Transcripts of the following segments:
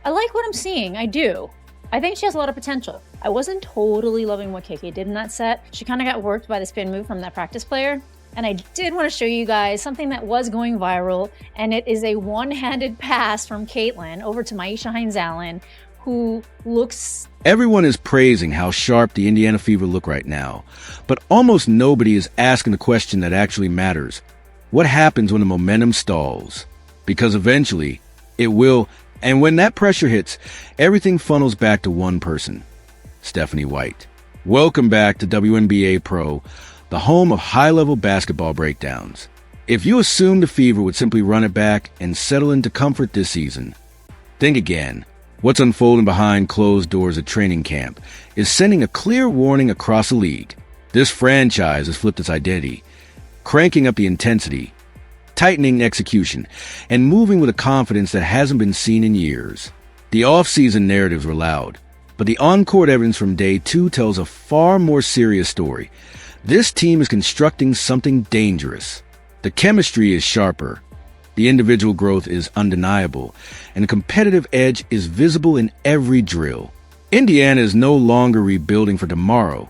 I like what I'm seeing, I do. I think she has a lot of potential. I wasn't totally loving what KK did in that set. She kind of got worked by the spin move from that practice player. And I did want to show you guys something that was going viral, and it is a one-handed pass from Caitlin over to Myisha Hines-Allen, who looks... Everyone is praising how sharp the Indiana Fever look right now, but almost nobody is asking the question that actually matters. What happens when the momentum stalls? Because eventually, it will, and when that pressure hits, everything funnels back to one person, Stephanie White. Welcome back to Wnba Pro, the home of high-level basketball breakdowns. If you assumed the Fever would simply run it back and settle into comfort this season, think again. What's unfolding behind closed doors at training camp is sending a clear warning across the league. This franchise has flipped its identity, cranking up the intensity, tightening execution, and moving with a confidence that hasn't been seen in years. The offseason narratives were loud, but the on-court evidence from day 2 tells a far more serious story. This team is constructing something dangerous. The chemistry is sharper, the individual growth is undeniable, and the competitive edge is visible in every drill. Indiana is no longer rebuilding for tomorrow.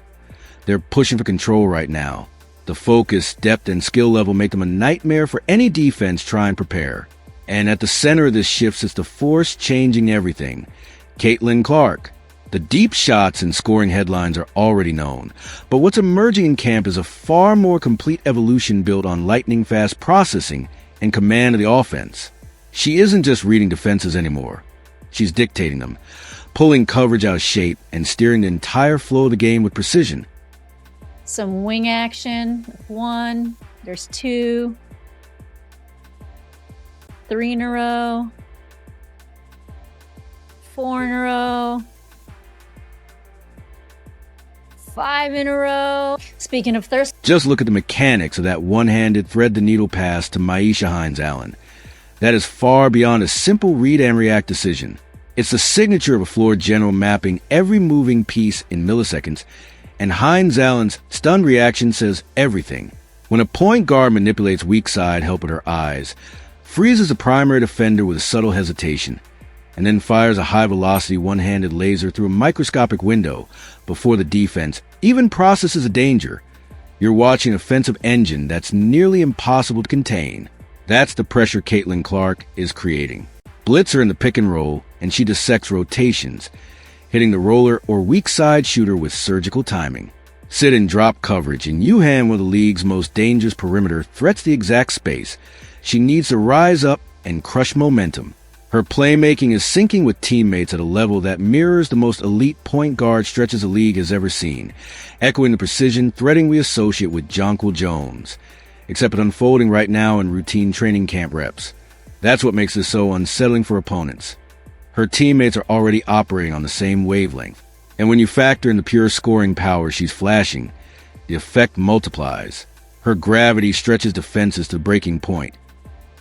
They're pushing for control right now. The focus, depth, and skill level make them a nightmare for any defense trying to prepare. And at the center of this shift sits the force changing everything, Caitlin Clark. The deep shots and scoring headlines are already known, but what's emerging in camp is a far more complete evolution built on lightning-fast processing and command of the offense. She isn't just reading defenses anymore. She's dictating them, pulling coverage out of shape and steering the entire flow of the game with precision. Some wing action. 1, there's 2, 3 in a row, 4 in a row, 5 in a row. Speaking of thirst, just look at the mechanics of that one-handed thread-the-needle pass to Myisha Hines-Allen. That is far beyond a simple read-and-react decision. It's the signature of a floor general mapping every moving piece in milliseconds, and Hines-Allen's stunned reaction says everything. When a point guard manipulates weak side help with her eyes, freezes a primary defender with a subtle hesitation, and then fires a high-velocity one-handed laser through a microscopic window before the defense even processes a danger, you're watching an offensive engine that's nearly impossible to contain. That's the pressure Caitlin Clark is creating. Blitz her in the pick and roll, and she dissects rotations, hitting the roller or weak side shooter with surgical timing. Sit and drop coverage, and Wnba, one of the league's most dangerous perimeter, threats the exact space. She needs to rise up and crush momentum. Her playmaking is syncing with teammates at a level that mirrors the most elite point guard stretches the league has ever seen, echoing the precision threading we associate with Jonquil Jones, except it unfolding right now in routine training camp reps. That's what makes this so unsettling for opponents. Her teammates are already operating on the same wavelength, and when you factor in the pure scoring power she's flashing, the effect multiplies. Her gravity stretches defenses to breaking point,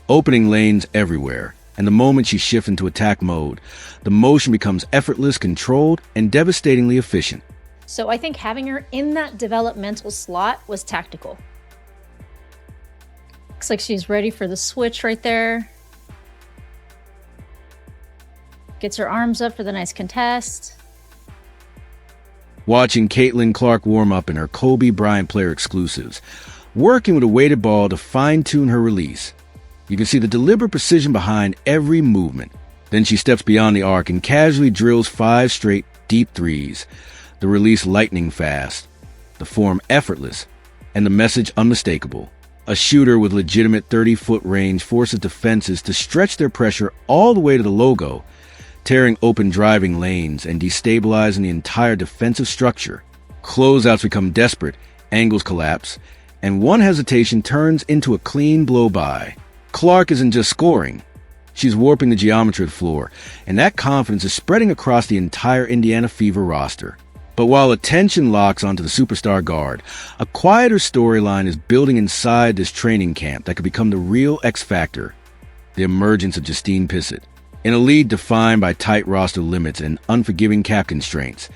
opening lanes everywhere. And the moment she shifts into attack mode, the motion becomes effortless, controlled, and devastatingly efficient. So I think having her in that developmental slot was tactical. Looks like she's ready for the switch right there. Gets her arms up for the nice contest. Watching Caitlin Clark warm up in her Kobe Bryant player exclusives, working with a weighted ball to fine-tune her release. You can see the deliberate precision behind every movement. Then she steps beyond the arc and casually drills 5 straight deep threes, the release lightning fast, the form effortless, and the message unmistakable. A shooter with legitimate 30-foot range forces defenses to stretch their pressure all the way to the logo, tearing open driving lanes and destabilizing the entire defensive structure. Closeouts become desperate, angles collapse, and one hesitation turns into a clean blow-by. Clark isn't just scoring. She's warping the geometry of the floor, and that confidence is spreading across the entire Indiana Fever roster. But while attention locks onto the superstar guard, a quieter storyline is building inside this training camp that could become the real X factor: the emergence of Justine Pissett. In a league defined by tight roster limits and unforgiving cap constraints,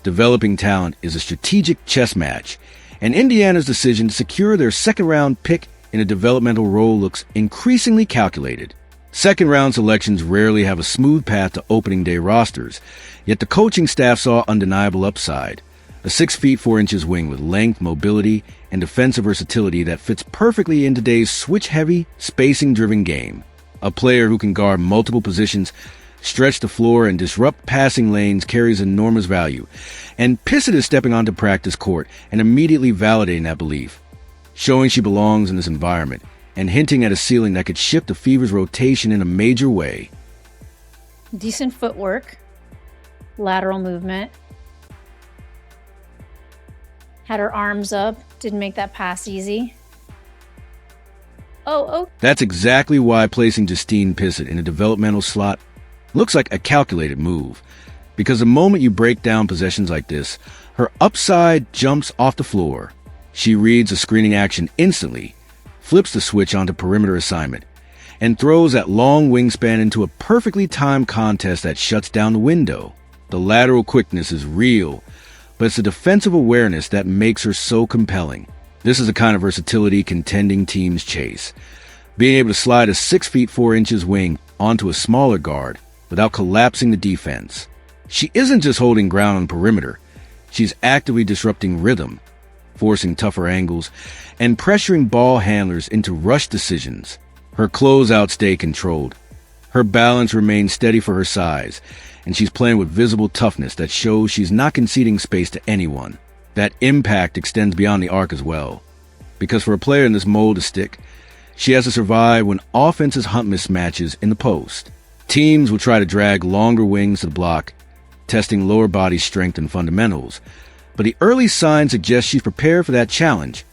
developing talent is a strategic chess match, and Indiana's decision to secure their second-round pick in a developmental role looks increasingly calculated. Second-round selections rarely have a smooth path to opening day rosters, yet the coaching staff saw undeniable upside. A 6 feet 4 inches wing with length, mobility, and defensive versatility that fits perfectly in today's switch-heavy, spacing-driven game. A player who can guard multiple positions, stretch the floor, and disrupt passing lanes carries enormous value. And Pissett is stepping onto practice court and immediately validating that belief, showing she belongs in this environment and hinting at a ceiling that could shift the Fever's rotation in a major way. Decent footwork, lateral movement. Had her arms up, didn't make that pass easy. Oh. That's exactly why placing Justine Pissett in a developmental slot looks like a calculated move. Because the moment you break down possessions like this, her upside jumps off the floor. She reads a screening action instantly, flips the switch onto perimeter assignment, and throws that long wingspan into a perfectly timed contest that shuts down the window. The lateral quickness is real, but it's the defensive awareness that makes her so compelling. This is the kind of versatility contending teams chase. Being able to slide a 6 feet 4 inches wing onto a smaller guard without collapsing the defense. She isn't just holding ground on perimeter. She's actively disrupting rhythm, forcing tougher angles, and pressuring ball handlers into rush decisions. Her closeouts stay controlled. Her balance remains steady for her size, and she's playing with visible toughness that shows she's not conceding space to anyone. That impact extends beyond the arc as well. Because for a player in this mold to stick, she has to survive when offenses hunt mismatches in the post. Teams will try to drag longer wings to the block, testing lower body strength and fundamentals. But the early signs suggest she's prepared for that challenge,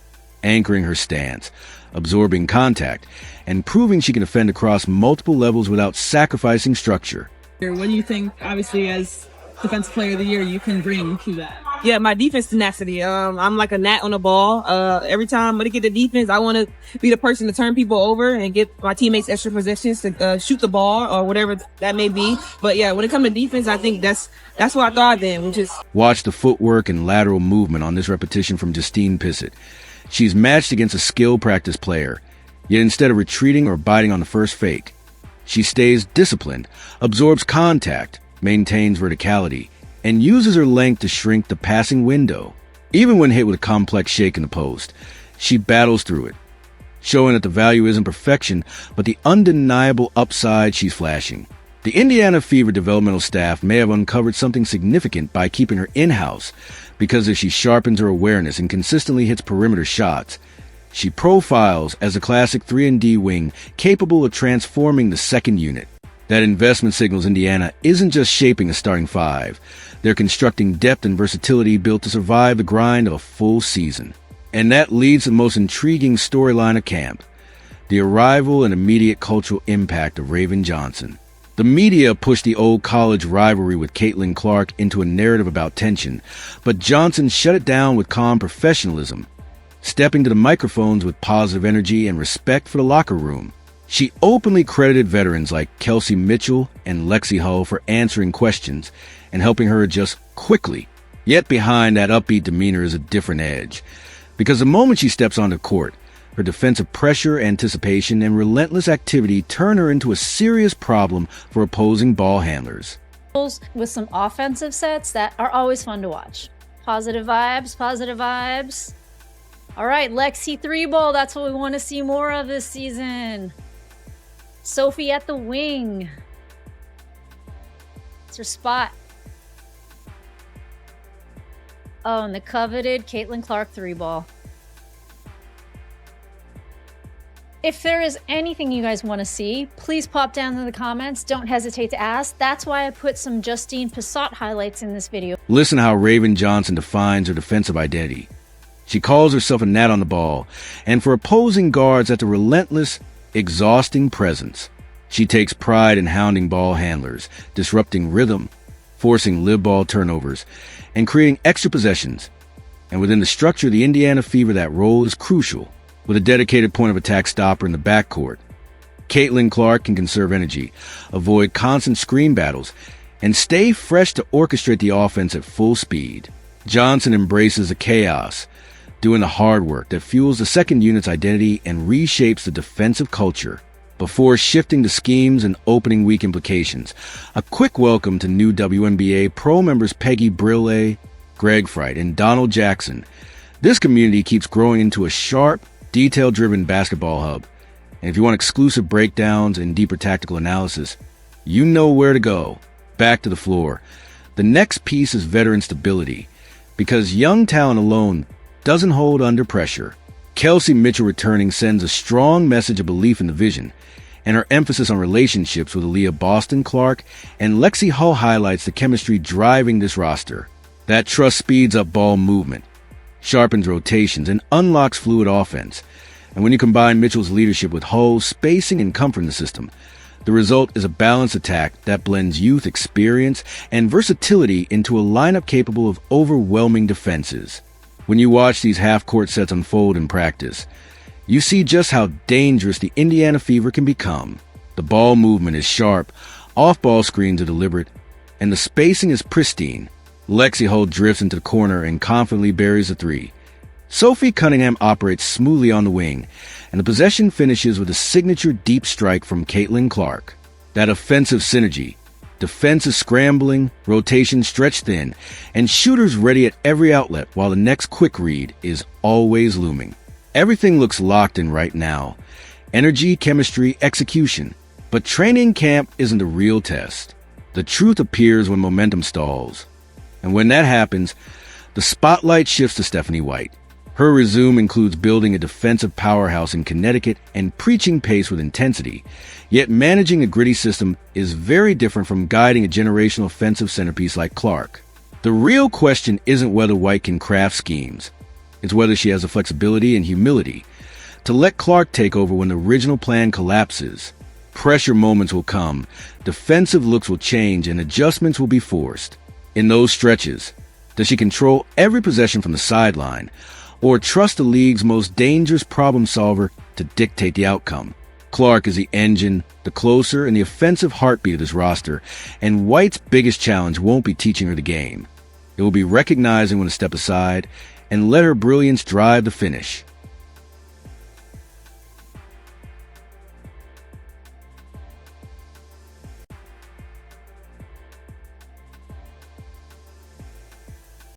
anchoring her stance, absorbing contact, and proving she can defend across multiple levels without sacrificing structure. What do you think, obviously, as Defensive Player of the Year, you can bring to that? Yeah, my defense tenacity. I'm like a gnat on the ball. Every time when I get the defense, I want to be the person to turn people over and get my teammates extra possessions to shoot the ball or whatever that may be. But yeah, when it comes to defense, I think that's what I thrive in, which is... Watch the footwork and lateral movement on this repetition from Justine Pissett. She's matched against a skilled practice player, yet instead of retreating or biting on the first fake, she stays disciplined, absorbs contact, maintains verticality, and uses her length to shrink the passing window. Even when hit with a complex shake in the post, she battles through it, showing that the value isn't perfection, but the undeniable upside she's flashing. The Indiana Fever developmental staff may have uncovered something significant by keeping her in-house, because if she sharpens her awareness and consistently hits perimeter shots, she profiles as a classic 3-and-D wing capable of transforming the second unit. That investment signals Indiana isn't just shaping a starting five. They're constructing depth and versatility built to survive the grind of a full season. And that leads to the most intriguing storyline of camp, the arrival and immediate cultural impact of Raven Johnson. The media pushed the old college rivalry with Caitlin Clark into a narrative about tension, but Johnson shut it down with calm professionalism, stepping to the microphones with positive energy and respect for the locker room. She openly credited veterans like Kelsey Mitchell and Lexi Hull for answering questions and helping her adjust quickly. Yet behind that upbeat demeanor is a different edge, because the moment she steps onto court, her defensive pressure, anticipation, and relentless activity turn her into a serious problem for opposing ball handlers. With some offensive sets that are always fun to watch. Positive vibes, positive vibes. All right, Lexi 3-ball, that's what we want to see more of this season. Sophie at the wing. It's her spot. Oh, and the coveted Caitlin Clark 3-ball. If there is anything you guys want to see, please pop down in the comments. Don't hesitate to ask. That's why I put some Justine Pissett highlights in this video. Listen how Raven Johnson defines her defensive identity. She calls herself a gnat on the ball, and for opposing guards at the relentless, exhausting presence. She takes pride in hounding ball handlers, disrupting rhythm, forcing live ball turnovers, and creating extra possessions. And within the structure of the Indiana Fever, that role is crucial. With a dedicated point of attack stopper in the backcourt, Caitlin Clark can conserve energy, avoid constant screen battles, and stay fresh to orchestrate the offense at full speed. Johnson embraces the chaos, doing the hard work that fuels the second unit's identity and reshapes the defensive culture. Before shifting to schemes and opening week implications, a quick welcome to new WNBA Pro members Peggy Brille, Greg Fright, and Donald Jackson. This community keeps growing into a sharp, detail-driven basketball hub. And if you want exclusive breakdowns and deeper tactical analysis, you know where to go. Back to the floor. The next piece is veteran stability, because young talent alone doesn't hold under pressure. Kelsey Mitchell returning sends a strong message of belief in the vision, and her emphasis on relationships with Aaliyah Boston Clark and Lexi Hull highlights the chemistry driving this roster. That trust speeds up ball movement, sharpens rotations, and unlocks fluid offense. And when you combine Mitchell's leadership with Hull's spacing and comfort in the system, the result is a balanced attack that blends youth, experience, and versatility into a lineup capable of overwhelming defenses. When you watch these half-court sets unfold in practice, you see just how dangerous the Indiana Fever can become. The ball movement is sharp, off-ball screens are deliberate, and the spacing is pristine. Lexi Hull drifts into the corner and confidently buries a three. Sophie Cunningham operates smoothly on the wing, and the possession finishes with a signature deep strike from Caitlin Clark. That offensive synergy. Defense is scrambling, rotation stretched thin, and shooters ready at every outlet while the next quick read is always looming. Everything looks locked in right now. Energy, chemistry, execution. But training camp isn't a real test. The truth appears when momentum stalls. And when that happens, the spotlight shifts to Stephanie White. Her resume includes building a defensive powerhouse in Connecticut and preaching pace with intensity. Yet managing a gritty system is very different from guiding a generational offensive centerpiece like Clark. The real question isn't whether White can craft schemes. It's whether she has the flexibility and humility to let Clark take over when the original plan collapses. Pressure moments will come, defensive looks will change, and adjustments will be forced. In those stretches, does she control every possession from the sideline, or trust the league's most dangerous problem solver to dictate the outcome? Clark is the engine, the closer, and the offensive heartbeat of this roster, and White's biggest challenge won't be teaching her the game. It will be recognizing when to step aside and let her brilliance drive the finish.